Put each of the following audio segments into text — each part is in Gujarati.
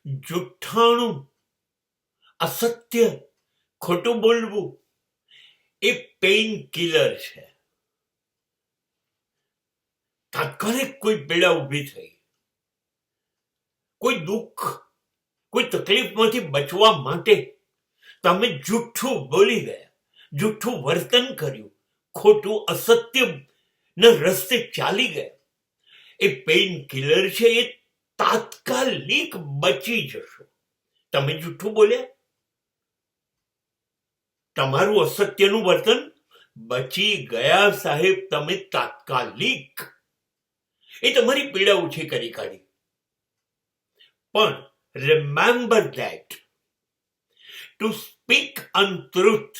જુઠ્ઠાણું, અસત્ય, ખોટું બોલવું એ પેઇન કિલર છે. તાત્કાલિક કોઈ પીડા ઊભી થઈ, કોઈ દુઃખ, કોઈ તકલીફમાંથી બચવા માટે તમે જુઠ્ઠું બોલી ગયા, જુઠ્ઠું વર્તન કર્યું, ખોટું અસત્ય ના રસ્તે ચાલી ગયા, એ પેઇન કિલર છે. એ તાત્કાલિક બચી જશો. તમે જુઠ્ઠું બોલ્યા, તમારું અસત્યનું વર્તન, બચી ગયા સાહેબ તમે તાત્કાલિક. એ તમારી પીડા ઓછી કરી કાઢી. પણ remember that to speak untruth,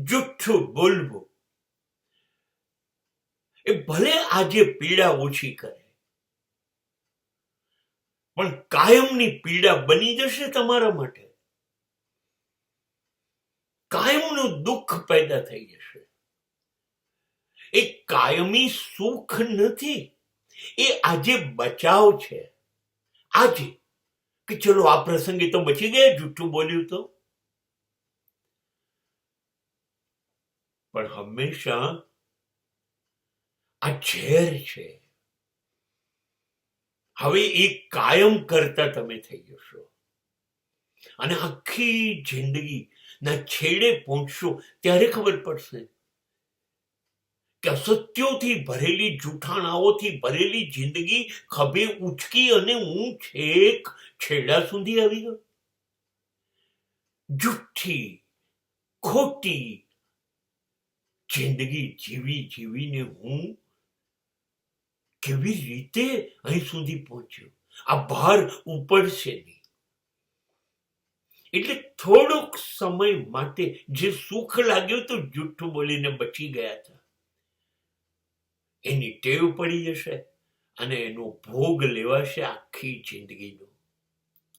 જુઠ્ઠું બોલવું, એ ભલે આજે પીડા ઓછી કરે, પણ કાયમની પીડા બની જશે તમારા માટે. કાયમનું દુઃખ પેદા થઈ જશે. એ કાયમી સુખ નથી, એ આજે બચાવ છે. આજે કે ચલો આ પ્રસંગે તો બચી ગયા, જુઠ્ઠું બોલ્યું તો. પણ હંમેશા આ ઝેર છે. હવે એ કાયમ કરતા તમે થઈ જશો અને આખી જિંદગી ના છેડે પહોંચશો ત્યારે ખબર પડશે કે અસત્યોથી ભરેલી, જૂઠાણાઓથી ભરેલી જિંદગી ખભે ઉચકી અને હું છેક છેડા સુધી આવી ગયો. જુઠ્ઠી, ખોટી જિંદગી જીવીને હું કેવી રીતે અહીં સુધી પહોંચ્યો. આ ભાર ઉપડશે નહીં. એટલે થોડોક સમય માટે જે સુખ લાગ્યું તો જુઠ્ઠું બોલીને બચી ગયા હતા, એની ટેવ પડી જશે અને એનો ભોગ લેવાશે આખી જિંદગીનો.